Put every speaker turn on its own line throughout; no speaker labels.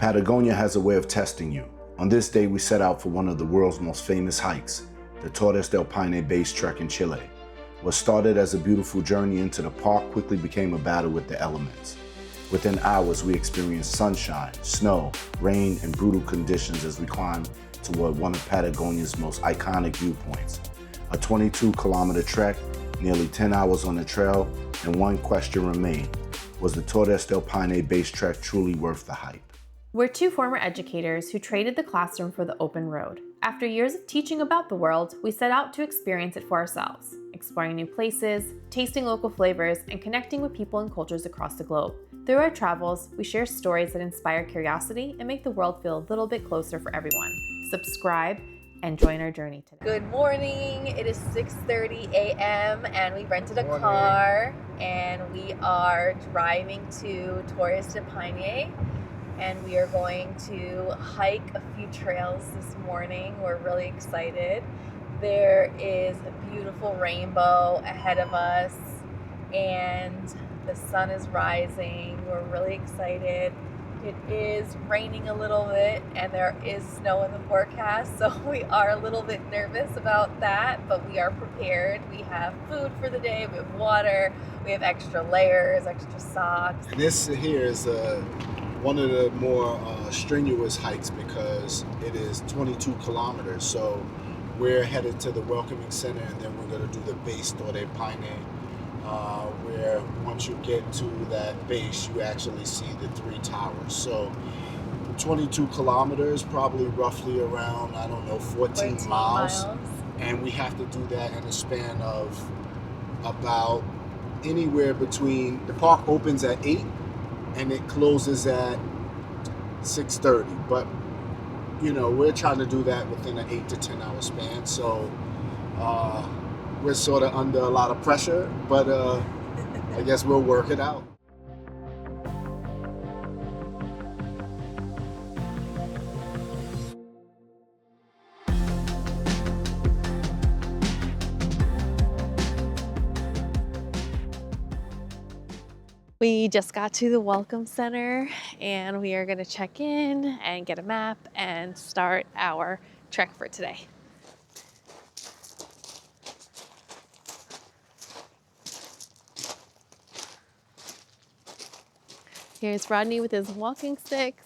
Patagonia has a way of testing you. On this day, we set out for one of the world's most famous hikes, the Torres del Paine base trek in Chile. What started as a beautiful journey into the park quickly became a battle with the elements. Within hours, we experienced sunshine, snow, rain, and brutal conditions as we climbed toward one of Patagonia's most iconic viewpoints. A 22-kilometer trek, nearly 10 hours on the trail, and one question remained: was the Torres del Paine base trek truly worth the hype?
We're two former educators who traded the classroom for the open road. After years of teaching about the world, we set out to experience it for ourselves, exploring new places, tasting local flavors, and connecting with people and cultures across the globe. Through our travels, we share stories that inspire curiosity and make the world feel a little bit closer for everyone. Subscribe and join our journey today. Good morning. It is 6:30 a.m. and we rented a car and we are driving to Torres del Paine. And we are going to hike a few trails this morning. We're really excited. There is a beautiful rainbow ahead of us and the sun is rising. We're really excited. It is raining a little bit and there is snow in the forecast, so we are a little bit nervous about that, but we are prepared. We have food for the day, we have water, we have extra layers, extra socks.
And this here is one of the more strenuous hikes because it is 22 kilometers. So we're headed to the welcoming center and then we're going to do the Base Torres del Paine, where once you get to that base, you actually see the three towers. So 22 kilometers, probably roughly around, 14 miles. And we have to do that in a span of about anywhere between, the park opens at 8 and it closes at 6:30, but we're trying to do that within an 8 to 10 hour span, so we're sort of under a lot of pressure, but I guess we'll work it out.
We just got to the Welcome Center and we are going to check in and get a map and start our trek for today. Here's Rodney with his walking sticks.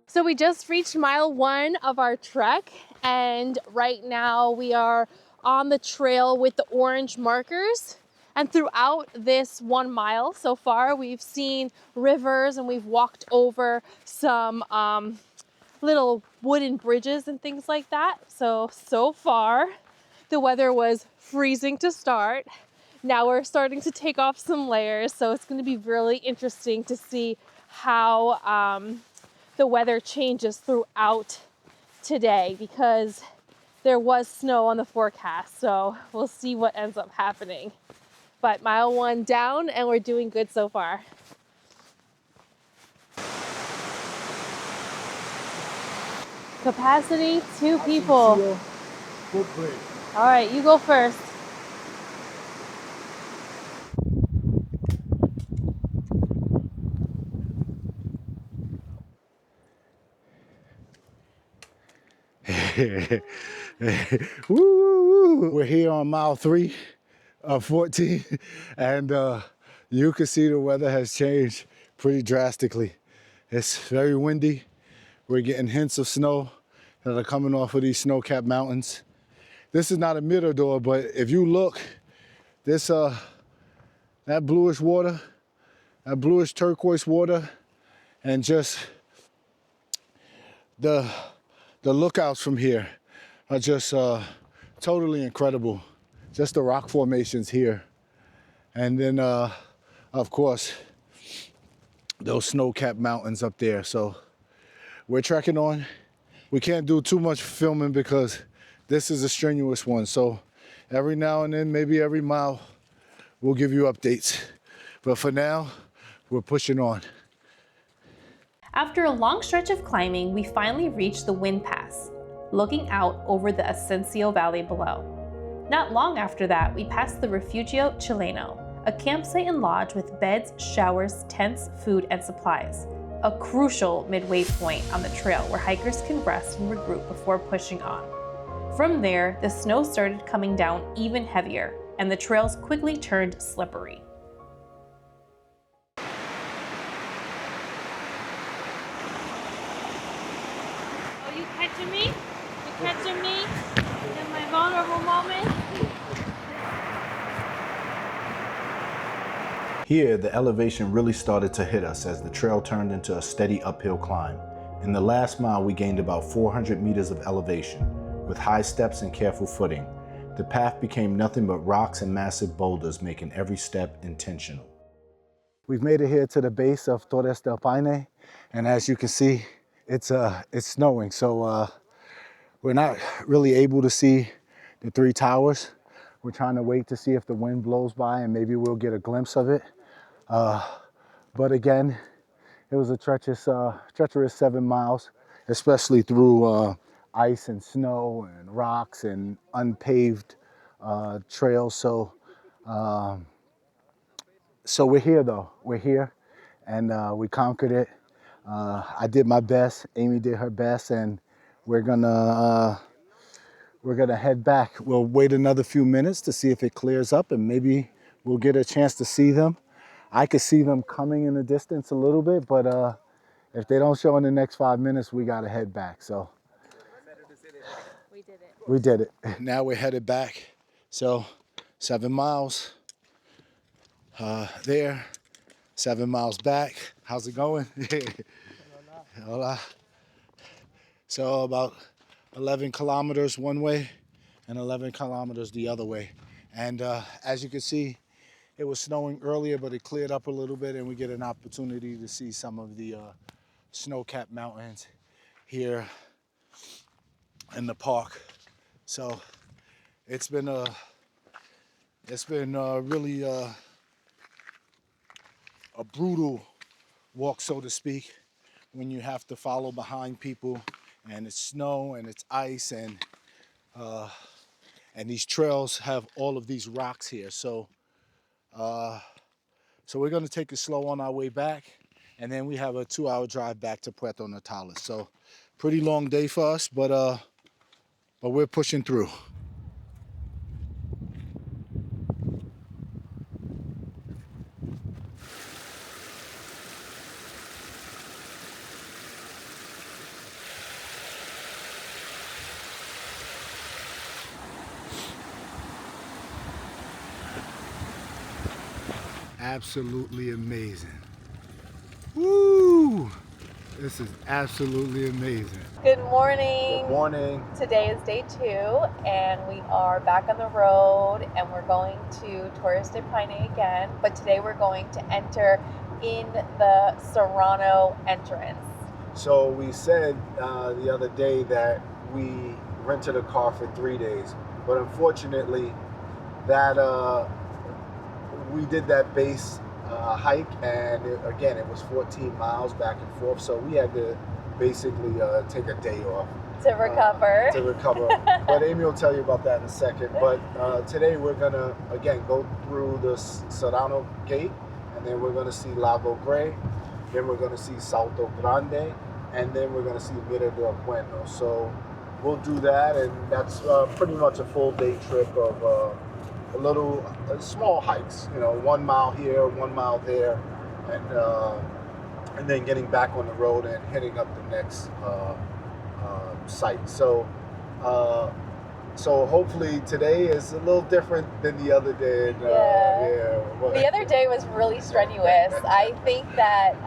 So we just reached mile 1 of our trek, and right now we are on the trail with the orange markers. And throughout this 1 mile so far, we've seen rivers and we've walked over some little wooden bridges and things like that. So far, the weather was freezing to start. Now we're starting to take off some layers, so it's going to be really interesting to see how the weather changes throughout today, because there was snow on the forecast, so we'll see what ends up happening. But mile 1 down and we're doing good so far. Capacity 2 people. All right, you go first.
Woo! We're here on mile 3 of 14, and you can see the weather has changed pretty drastically. It's very windy. We're getting hints of snow that are coming off of these snow-capped mountains. This is not a mirador, but if you look, this that bluish water, that bluish turquoise water, and just the lookouts from here are just totally incredible. Just the rock formations here. And then, of course, those snow-capped mountains up there. So we're trekking on. We can't do too much filming because this is a strenuous one. So every now and then, maybe every mile, we'll give you updates. But for now, we're pushing on.
After a long stretch of climbing, we finally reached the Wind Pass, looking out over the Ascencio Valley below. Not long after that, we passed the Refugio Chileno, a campsite and lodge with beds, showers, tents, food, and supplies. A crucial midway point on the trail where hikers can rest and regroup before pushing on. From there, the snow started coming down even heavier, and the trails quickly turned slippery. Oh, you catching me? You catching me in my vulnerable moment?
Here, the elevation really started to hit us as the trail turned into a steady uphill climb. In the last mile, we gained about 400 meters of elevation, with high steps and careful footing. The path became nothing but rocks and massive boulders, making every step intentional. We've made it here to the base of Torres del Paine, and as you can see, it's snowing, so we're not really able to see the three towers. We're trying to wait to see if the wind blows by and maybe we'll get a glimpse of it. But again, it was a treacherous 7 miles, especially through ice and snow and rocks and unpaved trails. So we're here though. We're here, and we conquered it. I did my best. Amy did her best, and we're gonna head back. We'll wait another few minutes to see if it clears up, and maybe we'll get a chance to see them. I could see them coming in the distance a little bit, but if they don't show in the next 5 minutes, we gotta head back. So we did it. Now we're headed back. So 7 miles there, 7 miles back. How's it going? Hola. So about 11 kilometers one way and 11 kilometers the other way. And as you can see, it was snowing earlier, but it cleared up a little bit, and we get an opportunity to see some of the snow-capped mountains here in the park. So it's been really a brutal walk, so to speak, when you have to follow behind people, and it's snow and it's ice, and these trails have all of these rocks here. So we're gonna take it slow on our way back, and then we have a 2-hour drive back to Puerto Natales. So pretty long day for us, but we're pushing through. Absolutely amazing. Woo! This is absolutely amazing.
Good morning.
Good morning.
Today is day 2, and we are back on the road, and we're going to Torres del Paine again. But today we're going to enter in the Serrano entrance.
So we said the other day that we rented a car for 3 days, but unfortunately that we did that base hike, and it was 14 miles back and forth, so we had to basically take a day off
To recover.
But Amy will tell you about that in a second. But today we're gonna again go through the Serrano gate, and then we're gonna see Lago Pehoé, then we're gonna see Salto Grande, and then we're gonna see Mirador Cuernos. So we'll do that, and that's pretty much a full day trip of small hikes, 1 mile here, 1 mile there, and then getting back on the road and hitting up the next site. So hopefully today is a little different than the other day.
The other day was really strenuous. I think that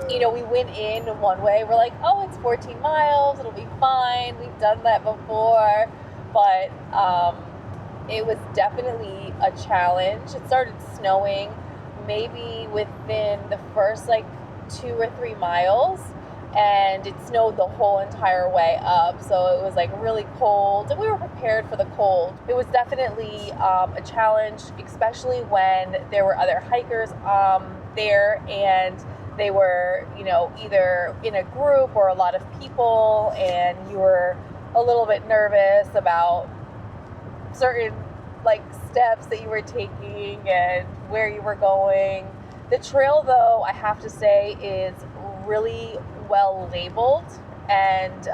we went in one way. We're like, oh, it's 14 miles. It'll be fine. We've done that before, but it was definitely a challenge. It started snowing maybe within the first 2 or 3 miles, and it snowed the whole entire way up. So it was really cold, and we were prepared for the cold. It was definitely a challenge, especially when there were other hikers there, and they were, you know, either in a group or a lot of people, and you were a little bit nervous about certain like steps that you were taking and where you were going. The trail, though, I have to say, is really well labeled, and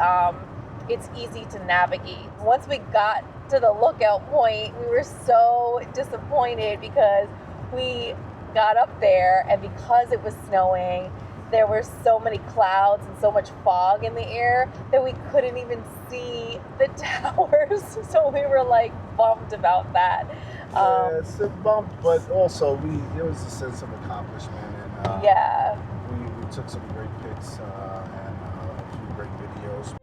it's easy to navigate. Once we got to the lookout point, we were so disappointed because we got up there, and because it was snowing, there were so many clouds and so much fog in the air that we couldn't even see the towers. So we were like bummed about that.
Yeah, it's a bump, but also there was a sense of accomplishment, and
yeah,
we took some great pics and a few great videos.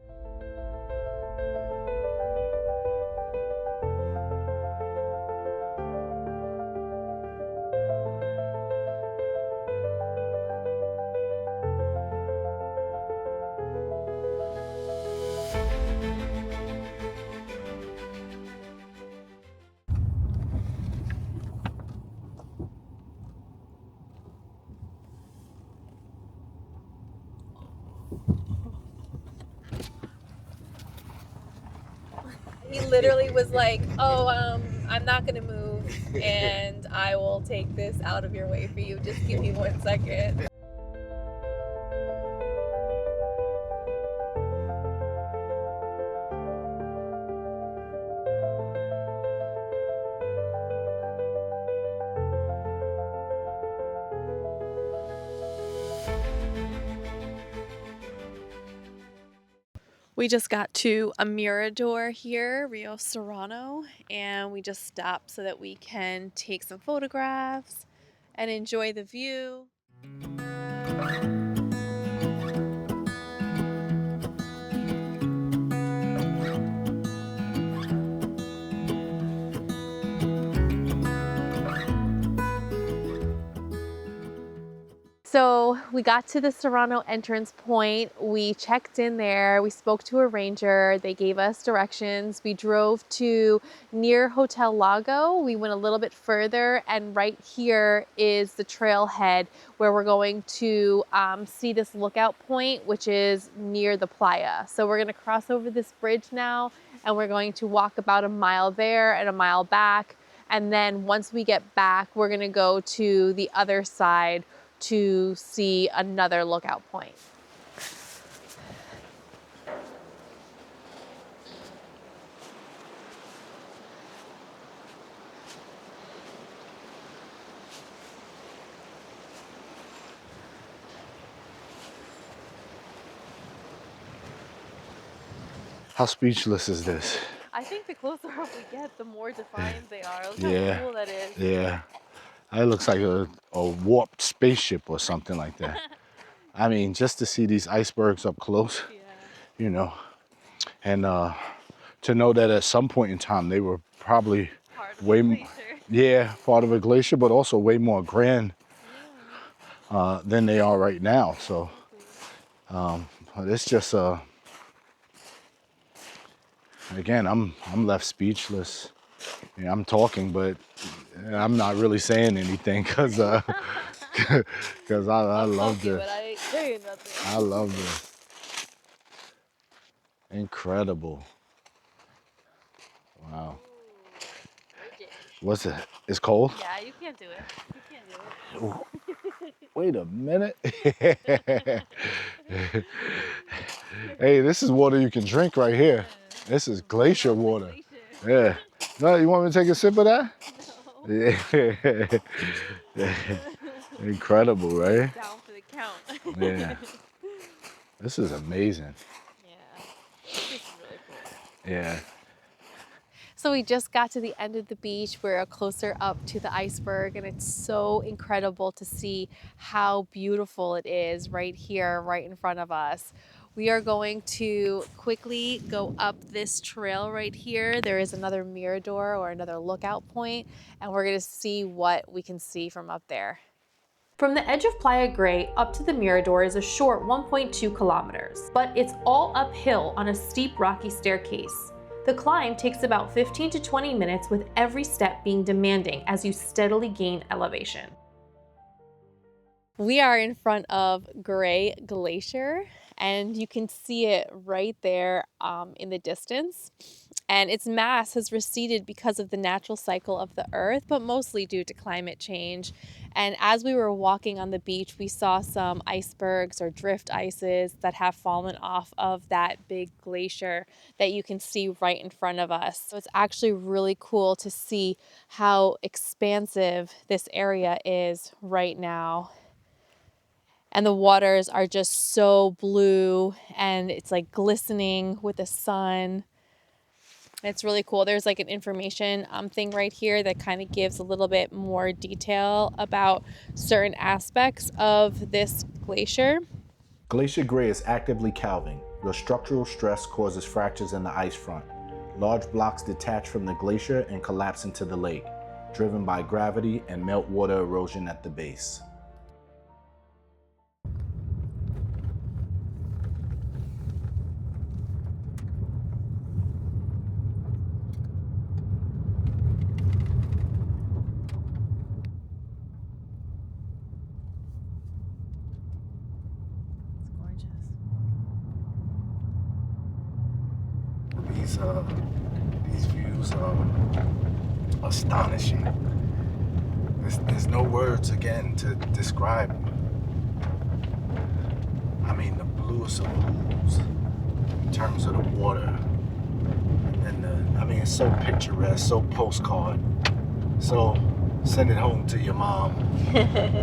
he literally was like, "Oh, I'm not gonna move, and I will take this out of your way for you. Just give me 1 second." We just got to a mirador here, Rio Serrano, and we just stopped so that we can take some photographs and enjoy the view. So we got to the Serrano entrance point. We checked in there. We spoke to a ranger. They gave us directions. We drove to near Hotel Lago. We went a little bit further, and right here is the trailhead where we're going to see this lookout point, which is near the playa. So we're going to cross over this bridge now, and we're going to walk about a mile there and a mile back. And then once we get back, we're going to go to the other side to see another lookout point.
How speechless is this?
I think the closer up we get, the more defined they are. Look
Yeah.
how cool that is.
Yeah. It looks like a warped spaceship or something like that. I mean, just to see these icebergs up close,
Yeah.
you know, and to know that at some point in time they were probably
Part of
way
the
more,
glacier.
part of a glacier, but also way more grand than they are right now. So it's just again, I'm left speechless. Yeah, I'm talking, but I'm not really saying anything because I love this.
But I ain't saying nothing.
I love this. Incredible. Wow. What's it? It's cold?
Yeah, you can't do it. You can't do it.
Wait a minute. Hey, this is water you can drink right here. This is glacier water. Yeah. No, you want me to take a sip of that? No. Yeah. Incredible, right?
Down for the count.
Yeah. This is amazing.
Yeah. This is really cool.
Yeah.
So we just got to the end of the beach. We're closer up to the iceberg, and it's so incredible to see how beautiful it is right here, right in front of us. We are going to quickly go up this trail right here. There is another mirador or another lookout point, and we're gonna see what we can see from up there. From the edge of Playa Grande up to the mirador is a short 1.2 kilometers, but it's all uphill on a steep rocky staircase. The climb takes about 15 to 20 minutes, with every step being demanding as you steadily gain elevation. We are in front of Glacier, and you can see it right there in the distance. And its mass has receded because of the natural cycle of the Earth, but mostly due to climate change. And as we were walking on the beach, we saw some icebergs or drift ices that have fallen off of that big glacier that you can see right in front of us. So it's actually really cool to see how expansive this area is right now. And the waters are just so blue and it's like glistening with the sun. It's really cool. There's like an information thing right here that kind of gives a little bit more detail about certain aspects of this glacier.
Glacier Gray is actively calving, where structural stress causes fractures in the ice front. Large blocks detach from the glacier and collapse into the lake, driven by gravity and meltwater erosion at the base.
These views are astonishing. There's no words again to describe. I mean, the bluest of blues in terms of the water, and I mean, it's so picturesque, so postcard. So send it home to your mom.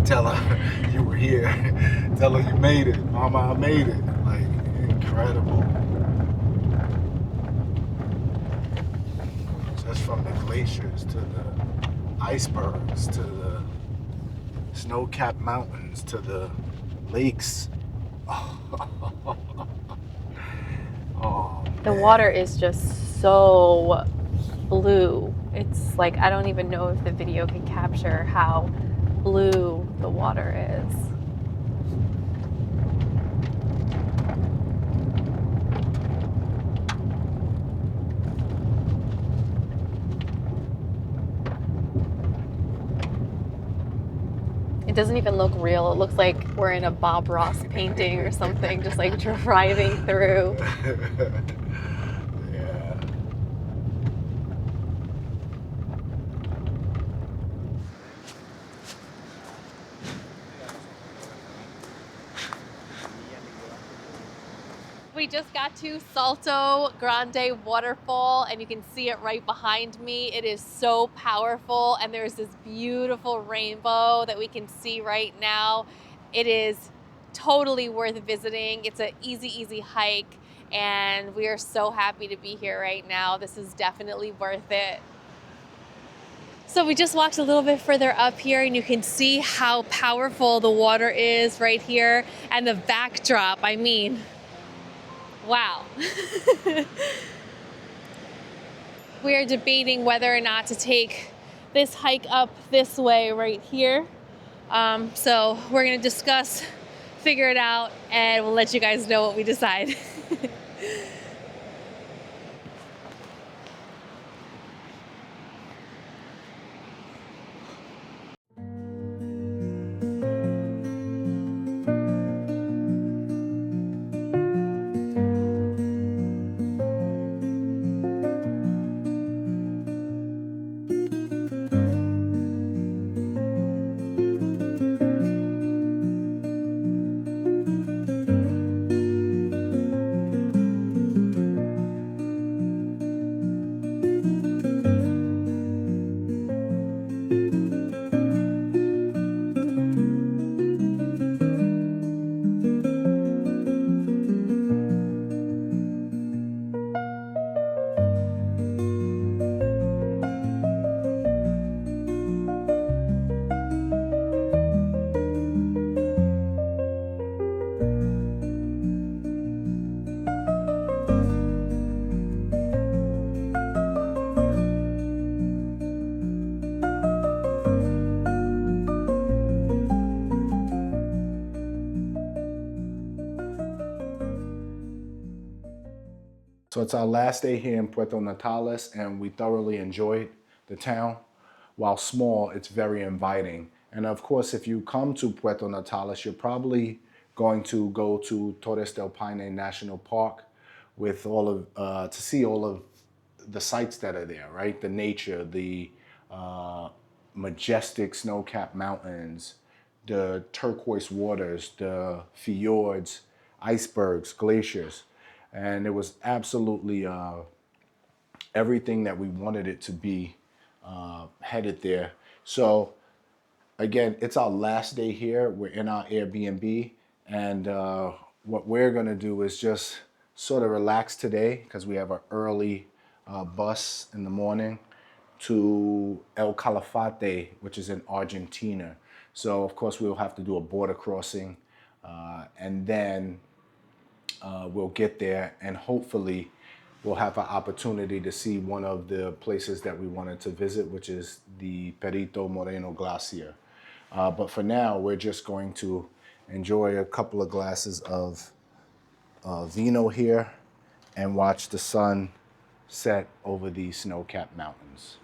Tell her you were here. Tell her you made it. Mama, I made it. Like, incredible. Just from the glaciers to the icebergs to the snow-capped mountains to the lakes. Oh,
The water is just so blue. It's like, I don't even know if the video can capture how blue the water is. It doesn't even look real. It looks like we're in a Bob Ross painting or something, just like driving through.
Yeah.
We just got to Salto Grande Waterfall, and you can see it right behind me. It is so powerful, and there's this beautiful rainbow that we can see right now. It is totally worth visiting. It's an easy hike, and we are so happy to be here right now. This is definitely worth it. So we just walked a little bit further up here, and you can see how powerful the water is right here, and the backdrop, I mean, wow. We are debating whether or not to take this hike up this way right here. So we're gonna discuss, figure it out, and we'll let you guys know what we decide.
So it's our last day here in Puerto Natales, and we thoroughly enjoyed the town. While small, it's very inviting, And of course, if you come to Puerto Natales, you're probably going to go to Torres del Paine National Park with all of to see all of the sights that are there, right? The nature, the majestic snow-capped mountains, the turquoise waters, the fjords, icebergs, glaciers, and it was absolutely everything that we wanted it to be headed there. So again, it's our last day here. We're in our Airbnb, and what we're gonna do is just sort of relax today because we have an early bus in the morning to El Calafate, which is in Argentina. So of course we'll have to do a border crossing, and then we'll get there, and hopefully we'll have an opportunity to see one of the places that we wanted to visit, which is the Perito Moreno Glacier. But for now, we're just going to enjoy a couple of glasses of vino here and watch the sun set over these snow-capped mountains.